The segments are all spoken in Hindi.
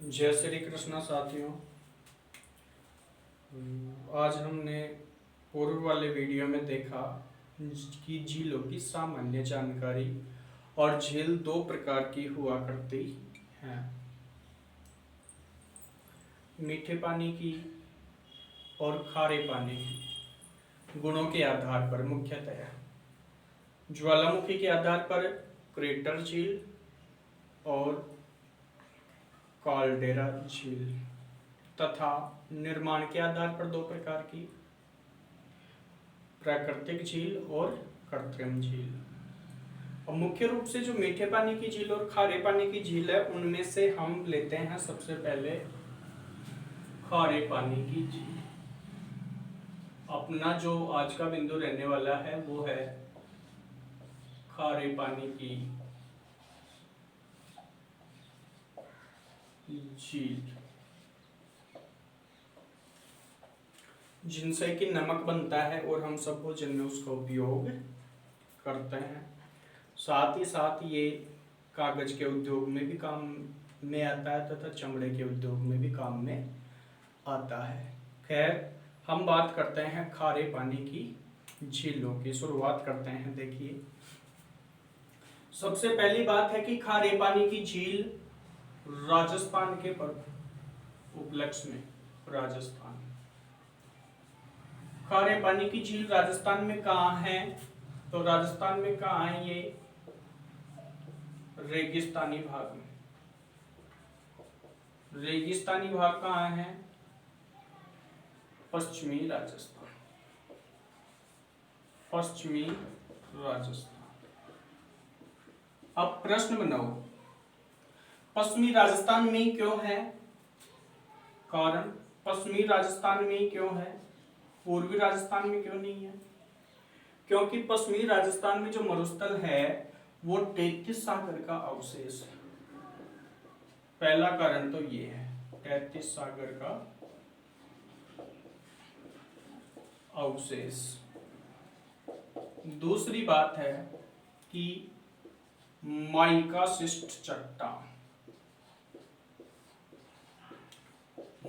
जय श्री कृष्णा साथियों। आज हमने पूर्व वाले वीडियो में देखा कि झीलों की सामान्य जानकारी और झील दो प्रकार की हुआ करती हैं, मीठे पानी की और खारे पानी की। गुणों के आधार पर मुख्यतया ज्वालामुखी के आधार पर क्रेटर झील और काल्डेरा झील तथा निर्माण के आधार पर दो प्रकार की, प्राकृतिक झील और कृत्रिम झील। और मुख्य रूप से जो मीठे पानी की झील और खारे पानी की झील है, उनमें से हम लेते हैं सबसे पहले खारे पानी की झील। अपना जो आज का बिंदु रहने वाला है वो है खारे पानी की झील, जिनसे कि नमक बनता है और हम सब भोजन में उसका उपयोग करते हैं। साथ ही साथ ये कागज के उद्योग में भी काम में आता है तथा चमड़े के उद्योग में भी काम में आता है। खैर, हम बात करते हैं खारे पानी की झीलों की। शुरुआत करते हैं। देखिए, सबसे पहली बात है कि खारे पानी की झील राजस्थान के उपलक्ष्य में, राजस्थान खारे पानी की झील राजस्थान में कहाँ है? तो राजस्थान में कहाँ है ये? रेगिस्तानी भाग में। रेगिस्तानी भाग कहाँ है? पश्चिमी राजस्थान। पश्चिमी राजस्थान। अब प्रश्न बनाओ, पश्चिमी राजस्थान में क्यों है? कारण पश्चिमी राजस्थान में क्यों है, पूर्वी राजस्थान में क्यों नहीं है? क्योंकि पश्चिमी राजस्थान में जो मरुस्थल है वो 33 सागर का अवशेष है। पहला कारण तो ये है, 33 सागर का अवशेष। दूसरी बात है कि माइका शिस्ट चट्टान,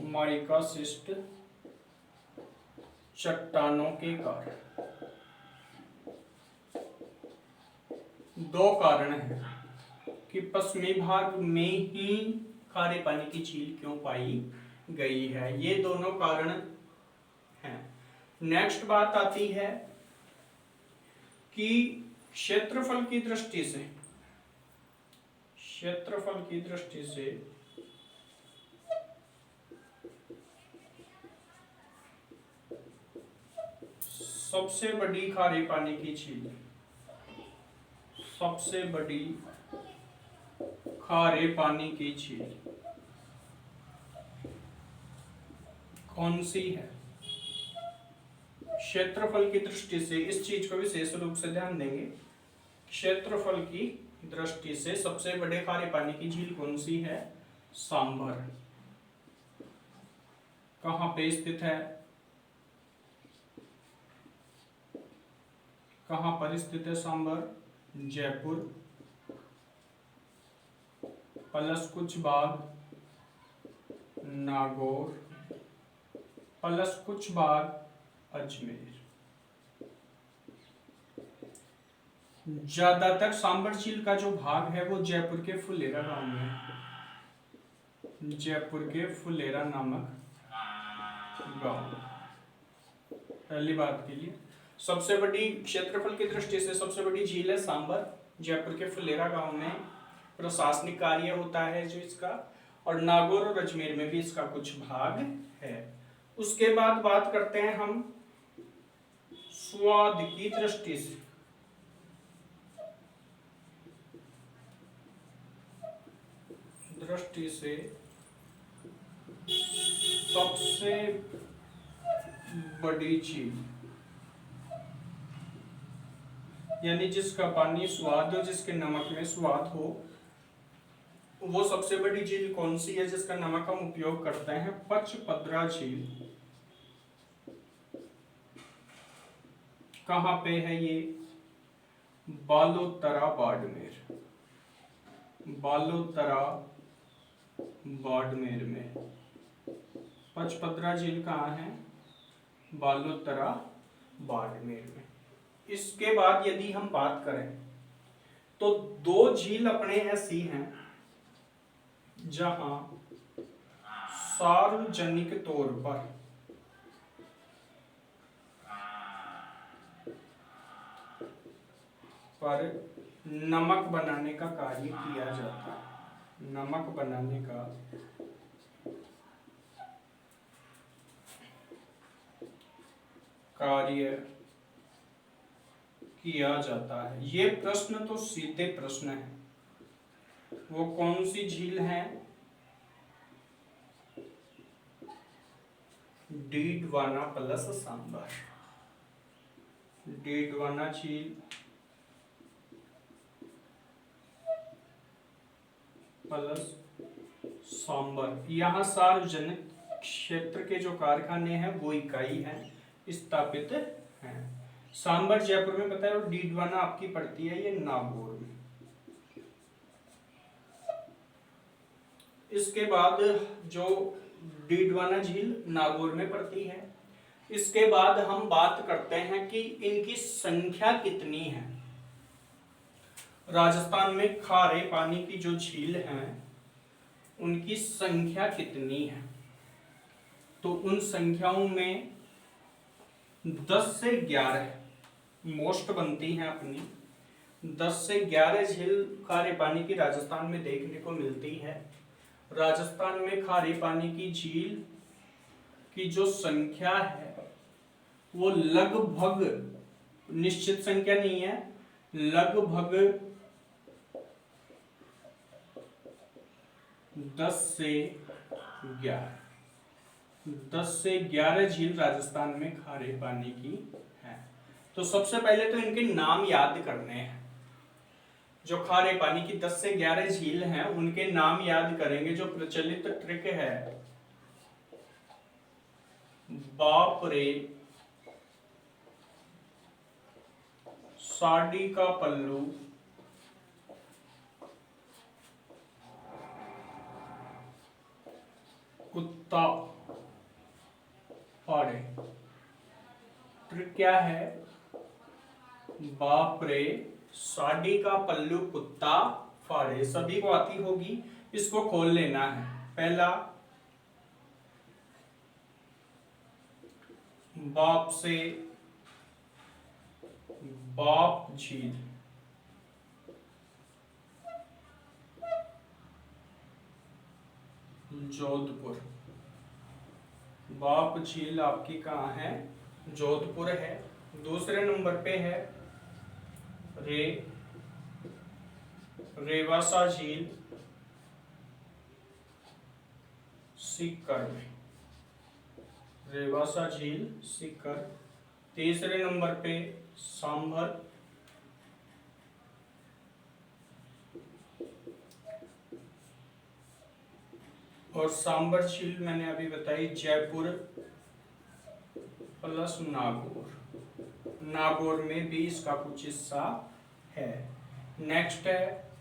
माइका शिस्ट चट्टानों के कारण। दो कारण हैं कि पश्चिमी भाग में ही खारे पानी की झील क्यों पाई गई है। ये दोनों कारण हैं। नेक्स्ट बात आती है कि क्षेत्रफल की दृष्टि से, क्षेत्रफल की दृष्टि से सबसे बड़ी खारे पानी की झील, सबसे बड़ी खारे पानी की झील कौन सी है? क्षेत्रफल की दृष्टि से इस चीज को विशेष रूप से ध्यान देंगे। क्षेत्रफल की दृष्टि से सबसे बड़े खारे पानी की झील कौन सी है? सांभर। कहां पे स्थित है? कहां पर स्थित है सांभर? जयपुर प्लस कुछ भाग नागौर प्लस कुछ भाग अजमेर। ज्यादातर सांभर झील का जो भाग है वो जयपुर के फुलेरा गांव में है। जयपुर के फुलेरा नामक गांव। पहली बात के लिए सबसे बड़ी, क्षेत्रफल की दृष्टि से सबसे बड़ी झील है सांभर, जयपुर के फुलेरा गांव में प्रशासनिक कार्य होता है जो इसका, और नागौर और अजमेर में भी इसका कुछ भाग है। उसके बाद बात करते हैं हम स्वाद की दृष्टि से। सबसे बड़ी झील, यानी जिसका पानी स्वाद हो, जिसके नमक में स्वाद हो, वो सबसे बड़ी झील कौन सी है जिसका नमक हम उपयोग करते हैं? पचपदरा झील। कहां पे है ये? बालोतरा बाड़मेर। बालोतरा बाड़मेर में। पचपदरा झील कहाँ है? बालोतरा बाड़मेर में। इसके बाद यदि हम बात करें तो दो झील अपने ऐसी हैं जहां सार्वजनिक तौर पर नमक बनाने का कार्य किया जाता है। नमक बनाने का कार्य किया जाता है। ये प्रश्न तो सीधे प्रश्न है। वो कौन सी झील है? डीडवाना प्लस सांबर। डीडवाना झील प्लस सांबर। यहाँ सार्वजनिक क्षेत्र के जो कारखाने हैं वो इकाई हैं, स्थापित हैं। सांबर जयपुर में पता है और डीडवाना आपकी पड़ती है ये नागौर में। इसके बाद जो डीडवाना झील नागौर में पड़ती है, इसके बाद हम बात करते हैं कि इनकी संख्या कितनी है। राजस्थान में खारे पानी की जो झील हैं उनकी संख्या कितनी है? तो उन संख्याओं में 10 से 11 मोस्ट बनती हैं अपनी। 10 से 11 झील खारे पानी की राजस्थान में देखने को मिलती है। राजस्थान में खारे पानी की झील की जो संख्या है वो लगभग, निश्चित संख्या नहीं है, लगभग 10 से 11 झील राजस्थान में खारे पानी की है। तो सबसे पहले तो इनके नाम याद करने हैं। जो खारे पानी की 10 से 11 झील हैं उनके नाम याद करेंगे। जो प्रचलित ट्रिक है, बाप रे, साड़ी का पल्लू, कुत्ता फाड़े। ट्रिक क्या है? बाप रे, साड़ी का पल्लू, कुत्ता फाड़े। सभी को आती होगी, इसको खोल लेना है। पहला, बाप से बाप झील, जोधपुर। बाप झील आपकी कहाँ है? जोधपुर है। दूसरे नंबर पे है रेवासा झील, सीकर में। रेवासा झील, सीकर। तीसरे नंबर पे सांभर, और सांबर झील मैंने अभी बताई जयपुर प्लस नागौर। नागौर में भी इसका कुछ हिस्सा है। नेक्स्ट है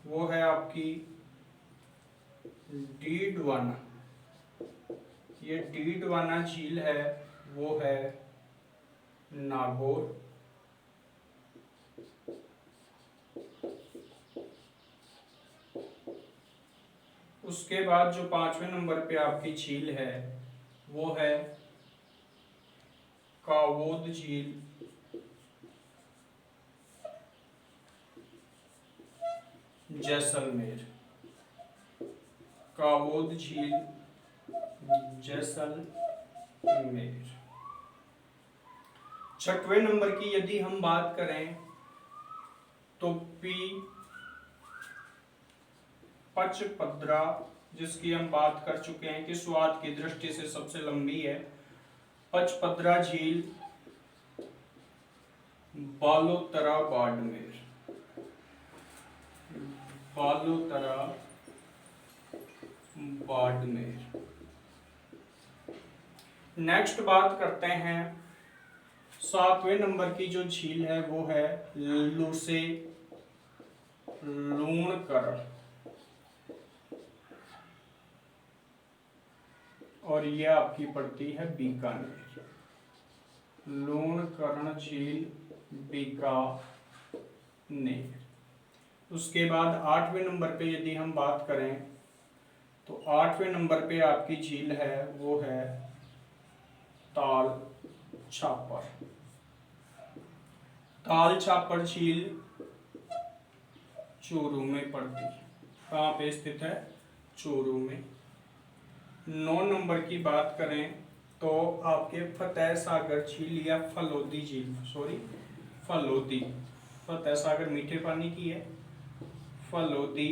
वो है आपकी डीडवाना। ये डीडवाना झील है, वो है नागौर। उसके बाद जो 5वें नंबर पे आपकी झील है वो है कावोद झील, जैसलमेर। कावोद झील, जैसलमेर। 6वें नंबर की यदि हम बात करें तो पचपदरा, जिसकी हम बात कर चुके हैं कि स्वाद की दृष्टि से सबसे लंबी है। पचपदरा झील, बालोतरा बाड़मेर। बालोतरा बाड़मेर। नेक्स्ट बात करते हैं 7वें नंबर की जो झील है वो है लूसे लूणकर। और ये आपकी पड़ती है बीकानेर। लूणकरण झील बीकानेर। उसके बाद 8वें नंबर पे यदि हम बात करें तो 8वें नंबर पे आपकी झील है वो है ताल छापर। ताल छापर झील चूरू में पड़ती है। कहाँ पे स्थित है? चूरू में। 9 नंबर की बात करें तो आपके फतेह सागर झील या फलोदी झील, फलोदी, फतेह सागर मीठे पानी की है, फलोदी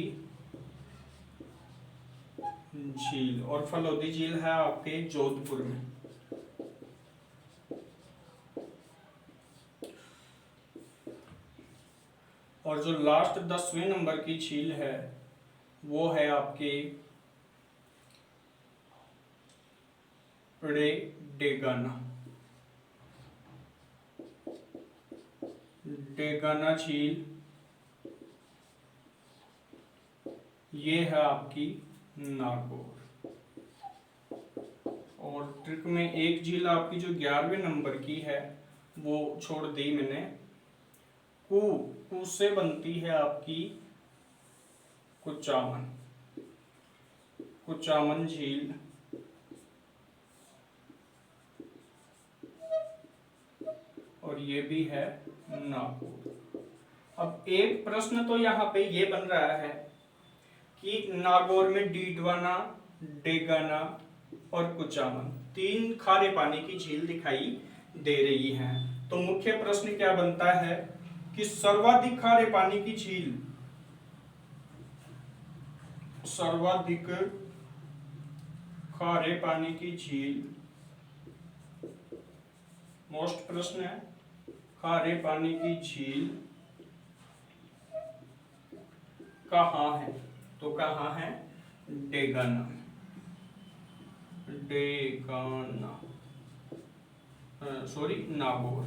झील, और फलोदी झील है आपके जोधपुर में। और जो लास्ट 10वें नंबर की झील है वो है आपके डेगाना। डेगाना झील ये है आपकी नागौर। और ट्रिक में एक झील आपकी जो 11वें नंबर की है वो छोड़ दी मैंने। कू से बनती है आपकी कुचामन। कुचामन झील और ये भी है नागौर। अब एक प्रश्न तो यहाँ पे ये बन रहा है कि नागौर में डीडवाना, डेगाना और कुचामन 3 खारे पानी की झील दिखाई दे रही हैं। तो मुख्य प्रश्न क्या बनता है कि सर्वाधिक खारे पानी की झील, सर्वाधिक खारे पानी की झील, मोस्ट प्रश्न है, खारे पानी की झील कहाँ है? तो कहाँ है? डेगाना। डेगाना नागौर।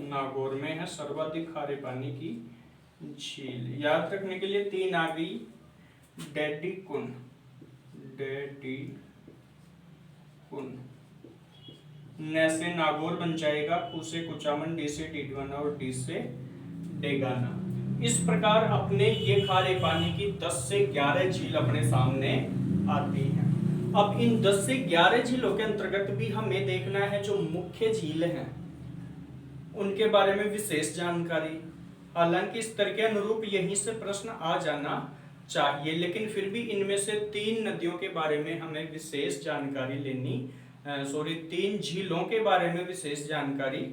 नागौर में है सर्वाधिक खारे पानी की झील। याद रखने के लिए 3 आ गई। डैडी कुन, डैडी कुन, न से नागौर बन जाएगा, कु से कुचामन, डी से डीडवाना और डी से डेगाना। इस प्रकार अपने ये खारे पानी की 10 से 11 झील अपने सामने आती हैं। अब इन 10 से 11 झीलों के अंतर्गत भी हमें देखना है जो मुख्य झील हैं उनके बारे में विशेष जानकारी। हालांकि स्तर के अनुरूप यहीं से प्रश्न आ जाना चाहिए, लेकिन फिर भी इनमें से 3 नदियों के बारे में हमें विशेष जानकारी लेनी, 3 झीलों के बारे में विशेष जानकारी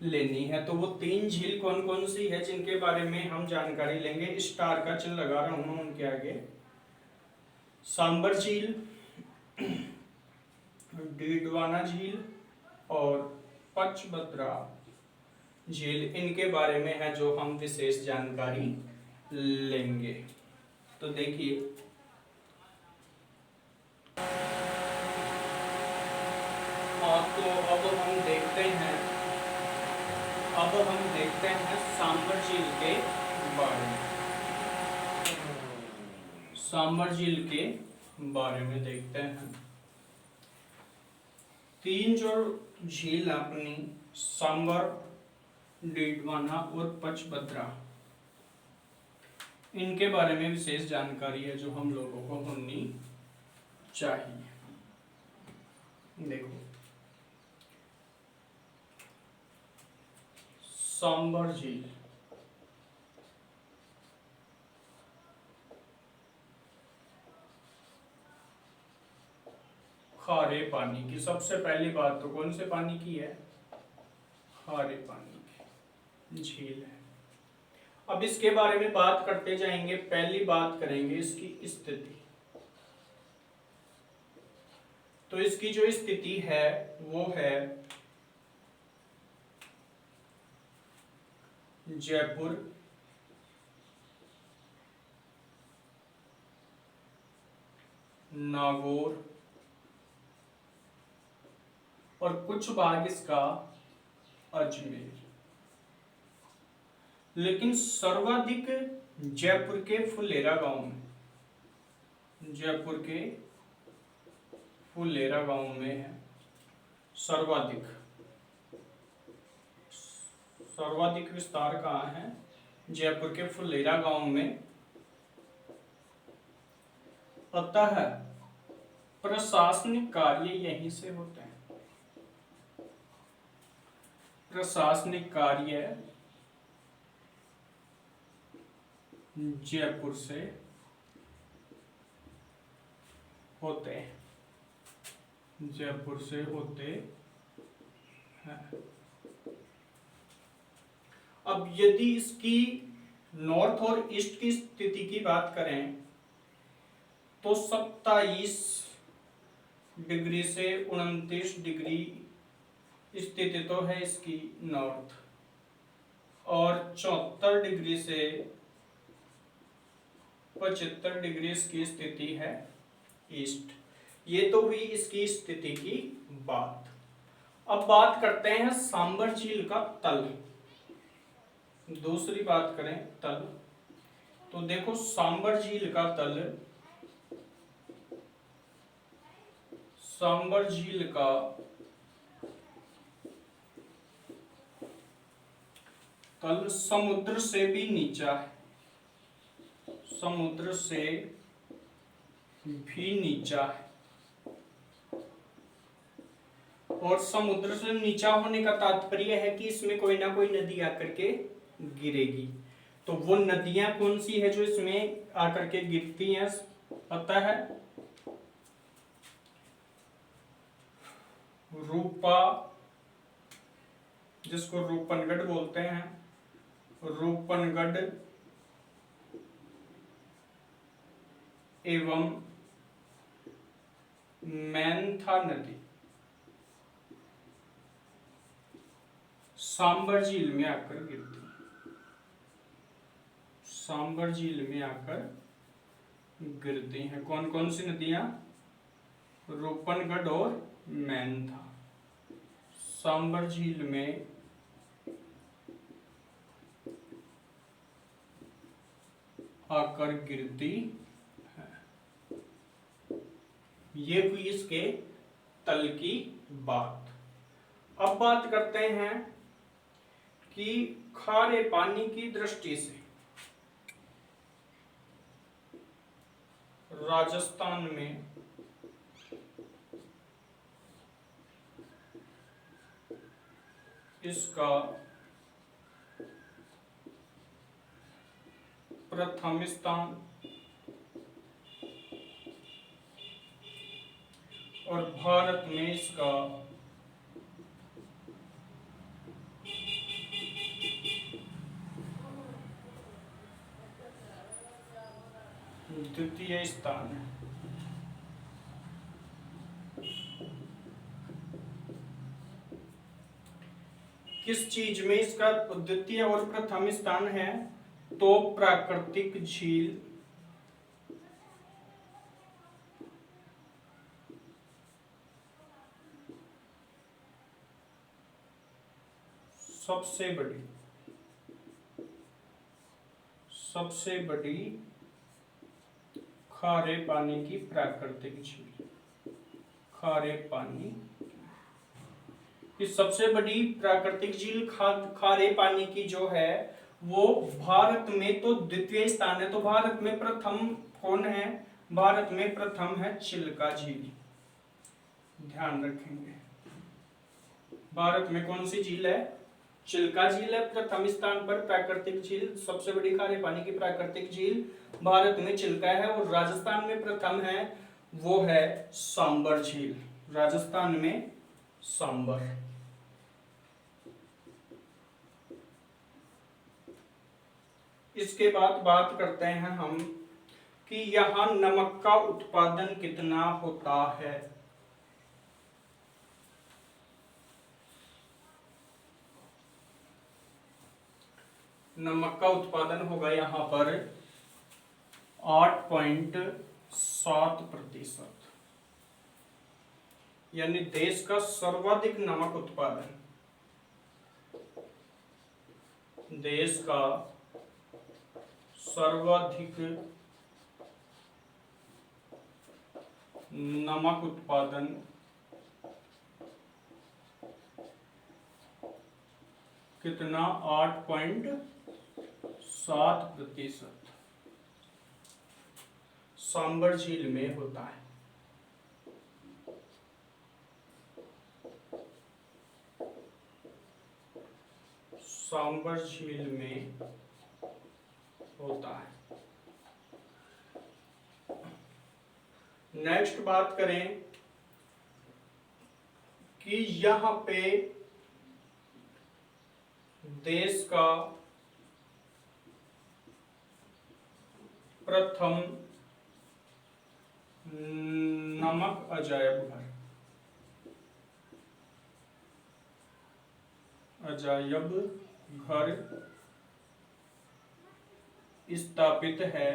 लेनी है। तो वो 3 झील कौन कौन सी है जिनके बारे में हम जानकारी लेंगे? स्टार का चिन्ह लगा रहा हूं उनके आगे। सांबर झील, डीडवाना झील और पचभद्रा झील, इनके बारे में है जो हम विशेष जानकारी लेंगे। तो देखिए तो अब हम देखते हैं सांबर झील के बारे में। सांबर झील के बारे में देखते हैं। 3 जो झील अपनी सांबर, डीडवाना और पचभद्रा, इनके बारे में विशेष जानकारी है जो हम लोगों को होनी चाहिए। देखो सांबर झील, खारे पानी की, सबसे पहली बात तो कौन से पानी की है? खारे पानी की झील है। अब इसके बारे में बात करते जाएंगे। पहली बात करेंगे इसकी स्थिति। तो इसकी जो स्थिति है वो है जयपुर, नागौर और कुछ भाग इसका अजमेर। लेकिन सर्वाधिक जयपुर के फुलेरा गांव में, जयपुर के फुलेरा गांव में है सर्वाधिक। सर्वाधिक विस्तार कहाँ है? जयपुर के फुलेरा गांव में। अतः प्रशासनिक कार्य यहीं से होते हैं। प्रशासनिक कार्य जयपुर से होते हैं। जयपुर से होते हैं। अब यदि इसकी नॉर्थ और ईस्ट की स्थिति की बात करें तो 27 डिग्री से 29 डिग्री स्थिति तो है इसकी नॉर्थ, और 74 डिग्री से 75 डिग्री इसकी स्थिति है ईस्ट। ये तो हुई इसकी स्थिति की बात। अब बात करते हैं सांबर झील का तल। दूसरी बात करें तल, तो देखो सांबर झील का तल, सांबर झील का तल समुद्र से भी नीचा है। समुद्र से भी नीचा है, और समुद्र से नीचा होने का तात्पर्य है कि इसमें कोई ना कोई नदी आकर के गिरेगी। तो वो नदियां कौन सी है जो इसमें आकर के गिरती हैं? पता है? रूपा, जिसको रूपनगढ़ बोलते हैं, रूपनगढ़ एवं मैंथा नदी सांबर झील में आकर गिरती है। सांबर झील में आकर गिरती हैं। कौन कौन सी नदियां? रूपनगढ़ और मैंथा सांबर झील में आकर गिरती है। ये हुई इसके तल की बात। अब बात करते हैं कि खारे पानी की दृष्टि से राजस्थान में इसका प्रथम स्थान और भारत में इसका द्वितीय स्थान है। किस चीज में इसका द्वितीय और प्रथम स्थान है? तो प्राकृतिक झील सबसे बड़ी खारे पानी की प्राकृतिक झील, खारे पानी की सबसे बड़ी प्राकृतिक झील खारे पानी की जो है वो भारत में तो द्वितीय स्थान है। तो भारत में प्रथम कौन है? भारत में प्रथम है चिल्का झील। ध्यान रखेंगे, भारत में कौन सी झील है? चिल्का झील है प्रथम स्थान पर प्राकृतिक झील। सबसे बड़ी खारे पानी की प्राकृतिक झील भारत में चिल्का है, और राजस्थान में प्रथम है वो है सांबर झील। राजस्थान में सांबर। इसके बाद बात करते हैं हम कि यहाँ नमक का उत्पादन कितना होता है। नमक का उत्पादन होगा यहाँ पर 8.7%, यानी देश का सर्वाधिक नमक उत्पादन, देश का सर्वाधिक नमक उत्पादन कितना 8.7% सांबर झील में होता है। सांबर झील में होता है। नेक्स्ट बात करें कि यहां पे देश का प्रथम नमक अजायब घर स्थापित है,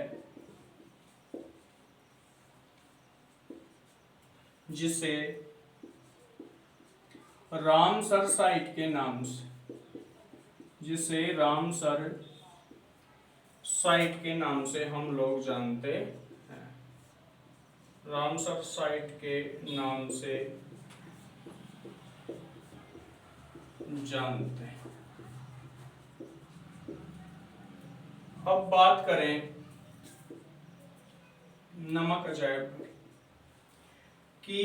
जिसे रामसर साइट के नाम से हम लोग जानते हैं। रामसर साइट के नाम से जानते हैं। अब बात करें नमक अजायब कि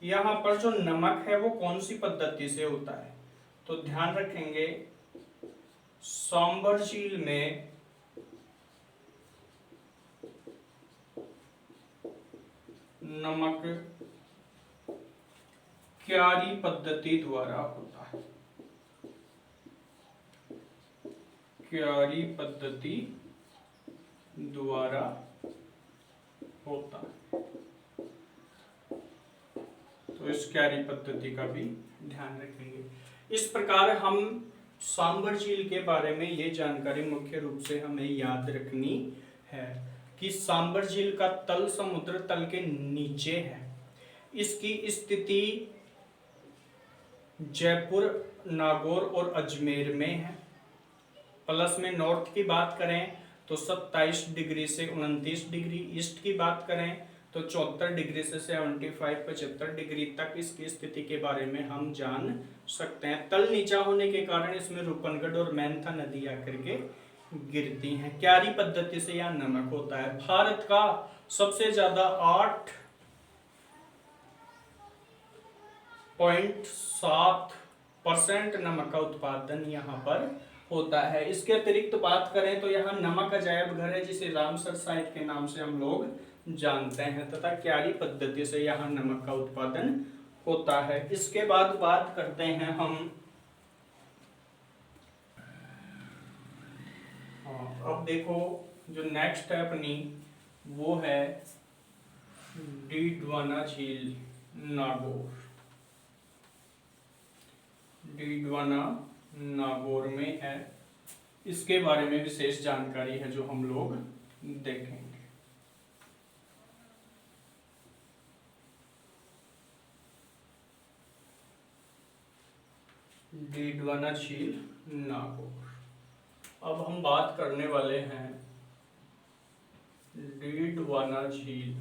यहाँ पर जो नमक है वो कौन सी पद्धति से होता है, तो ध्यान रखेंगे सांबर झील में नमक क्यारी पद्धति द्वारा होता है। क्यारी पद्धति द्वारा होता है, तो इस क्यारी पद्धति का भी ध्यान रखेंगे। इस प्रकार हम सांबर झील के बारे में ये जानकारी मुख्य रूप से हमें याद रखनी है कि सांबर झील का तल समुद्र तल के नीचे है। इसकी स्थिति जयपुर, नागौर और अजमेर में है। प्लस में नॉर्थ की बात करें तो 27 डिग्री से 29 डिग्री, ईस्ट की बात करें तो 74 डिग्री से 75 डिग्री तक इसकी स्थिति के बारे में हम जान सकते हैं। तल नीचा होने के कारण इसमें रूपनगढ़ और मैंथा नदी आकर के गिरती हैं। क्यारी पद्धति से यह नमक होता है। भारत का सबसे ज्यादा 8.7% नमक का उत्पादन यहाँ पर होता है। इसके अतिरिक्त बात करें तो यहाँ नमक अजायब घर है, जिसे रामसर साइट के नाम से हम लोग जानते हैं, तथा क्यारी पद्धति से यहाँ नमक का उत्पादन होता है। इसके बाद बात करते हैं हम अब देखो जो नेक्स्ट है अपनी वो है डीडवाना झील नागौर। डीडवाना नागौर में है, इसके बारे में विशेष जानकारी है जो हम लोग देखेंगे। डीडवाना झील नागौर। अब हम बात करने वाले हैं डीडवाना झील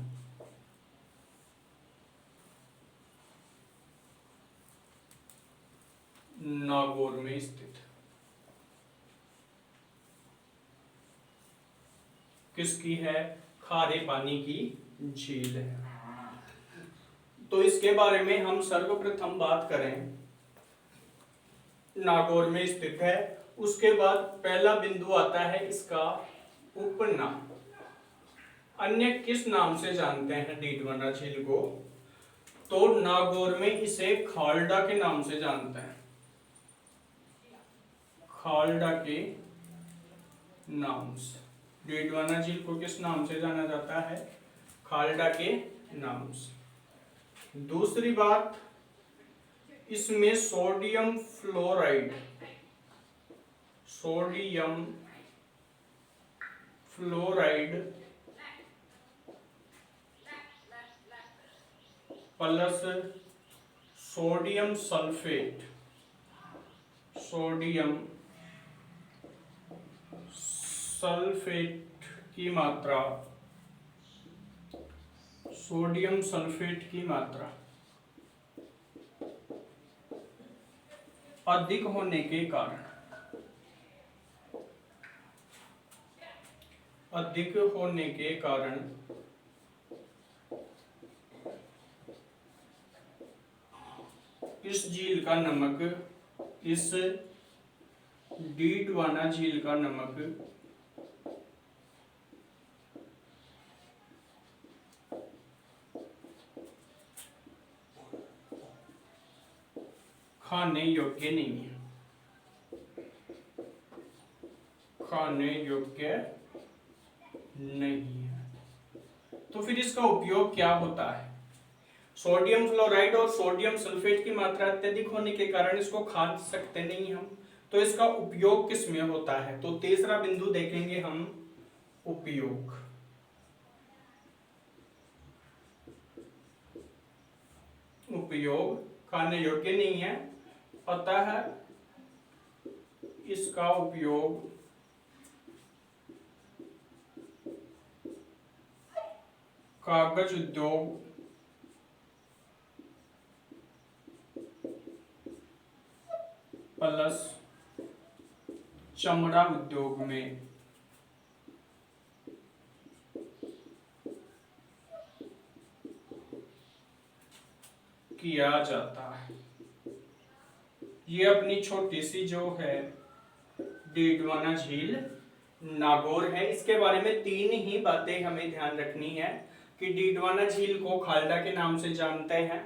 नागौर में स्थित। किसकी है? खारे पानी की झील है। तो इसके बारे में हम सर्वप्रथम बात करें, नागौर में स्थित है। उसके बाद पहला बिंदु आता है इसका उपनाम। अन्य किस नाम से जानते हैं डीडवाना झील को? तो नागौर में इसे खालडा के नाम से जानते हैं। खालडा के नाम से डीडवाना झील को किस नाम से जाना जाता है? खालडा के नाम से। दूसरी बात, इसमें sodium fluoride plus sodium sulphate की मात्रा सोडियम सल्फेट की मात्रा अधिक होने के कारण इस झील का नमक, इस डीडवाना झील का नमक खाने योग्य नहीं है, खाने योग्य नहीं है। तो फिर इसका उपयोग क्या होता है? सोडियम फ्लोराइड और सोडियम सल्फेट की मात्रा अत्यधिक होने के कारण इसको खा सकते नहीं हम, तो इसका उपयोग किस में होता है? तो तीसरा बिंदु देखेंगे हम, उपयोग। उपयोग खाने योग्य नहीं है, अतः इसका उपयोग कागज उद्योग प्लस चमड़ा उद्योग में किया जाता है। ये अपनी छोटी सी जो है डीडवाना झील नागौर है, इसके बारे में 3 ही बातें हमें ध्यान रखनी है कि डीडवाना झील को खाल्डा के नाम से जानते हैं।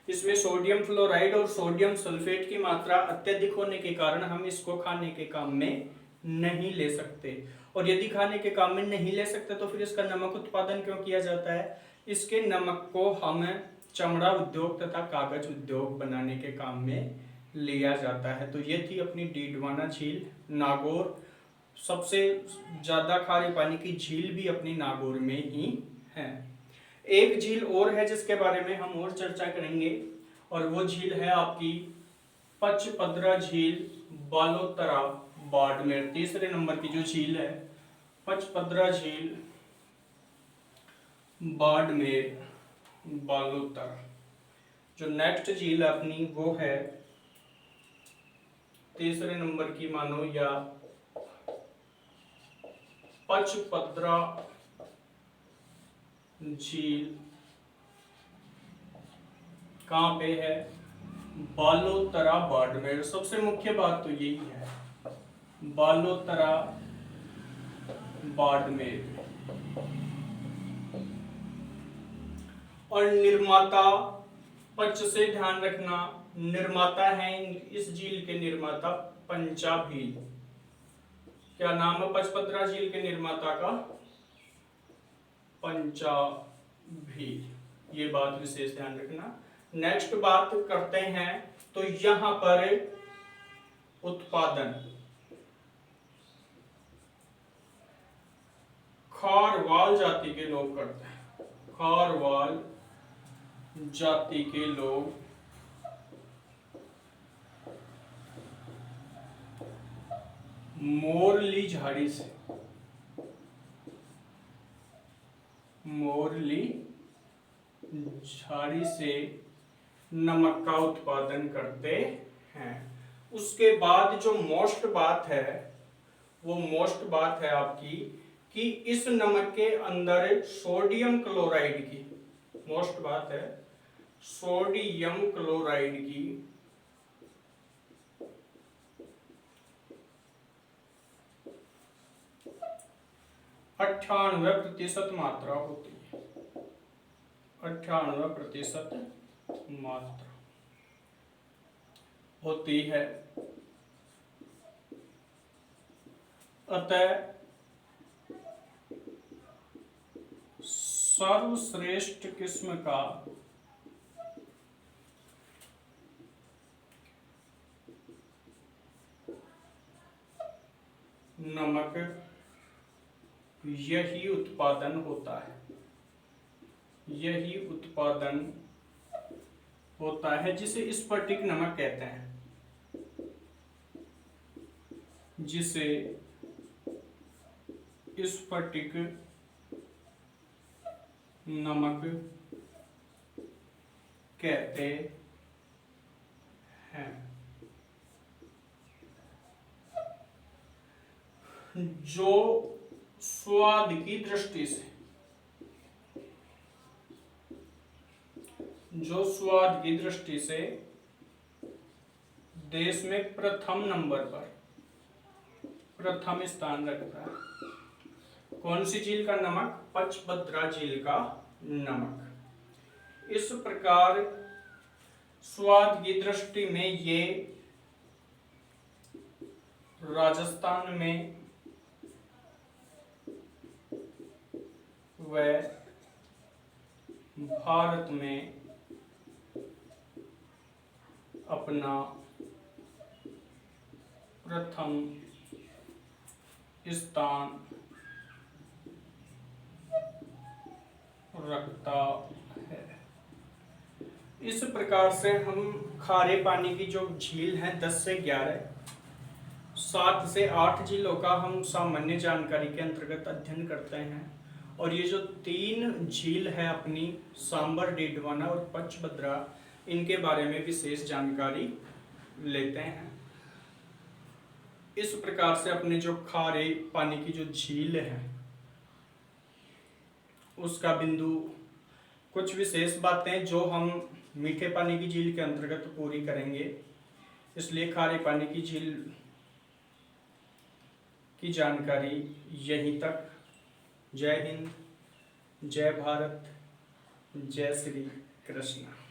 इसमें सोडियम फ्लोराइड और सोडियम सल्फेट की मात्रा अत्यधिक होने के कारण हम इसको खाने के काम में नहीं ले सकते, और यदि खाने के काम में नहीं ले सकते तो फिर इसका नमक उत्पादन क्यों किया जाता है? इसके नमक को हम चमड़ा उद्योग तथा कागज उद्योग बनाने के काम में लिया जाता है। तो ये थी अपनी डीडवाना झील नागौर। सबसे ज्यादा खारे पानी की झील भी अपनी नागौर में ही है। एक झील और है जिसके बारे में हम और चर्चा करेंगे, और वो झील है आपकी पचपदरा झील बालोतरा बाड़मेर। तीसरे नंबर की जो झील है पचपदरा झील बाड़मेर बालोतरा। जो नेक्स्ट झील अपनी वो है तीसरे नंबर की मानो या पचपदरा झील। कहाँ पे है? बालोतरा बाड़मेर। सबसे मुख्य बात तो यही है, बालोतरा बाड़मेर। और निर्माता पच से ध्यान रखना, निर्माता है इस झील के निर्माता पंचाभील। क्या नाम है पचपदरा झील के निर्माता का? पंचाभील। ये बात विशेष ध्यान रखना। नेक्स्ट बात करते हैं तो यहां पर उत्पादन खारवाल जाति के लोग करते हैं। खारवाल जाति के लोग मोरली झाड़ी से, मोरली झाड़ी से नमक का उत्पादन करते हैं। उसके बाद जो मोस्ट बात है वो मोस्ट बात है आपकी कि इस नमक के अंदर सोडियम क्लोराइड की, मोस्ट बात है सोडियम क्लोराइड की 98% मात्रा होती है। 98% मात्रा होती है। अतः सर्वश्रेष्ठ किस्म का नमक यही उत्पादन होता है, यही उत्पादन होता है जिसे स्फटिक नमक कहते हैं, जिसे स्फटिक नमक कहते हैं। जो स्वाद की दृष्टि से देश में प्रथम नंबर पर प्रथम स्थान रखता है। कौन सी झील का नमक? पचभद्रा झील का नमक। इस प्रकार स्वाद की दृष्टि में ये राजस्थान में व भारत में अपना प्रथम स्थान रखता है। इस प्रकार से हम खारे पानी की जो झील है 10 से 11, 7 से 8 झीलों का हम सामान्य जानकारी के अंतर्गत अध्ययन करते हैं। और ये जो 3 झील है अपनी सांबर, डेडवाना और पचभद्रा, इनके बारे में विशेष जानकारी लेते हैं। इस प्रकार से अपने जो खारे पानी की जो झील है उसका बिंदु, कुछ विशेष बातें जो हम मीठे पानी की झील के अंतर्गत पूरी करेंगे, इसलिए खारे पानी की झील की जानकारी यहीं तक। जय हिंद, जय भारत, जय श्री कृष्ण।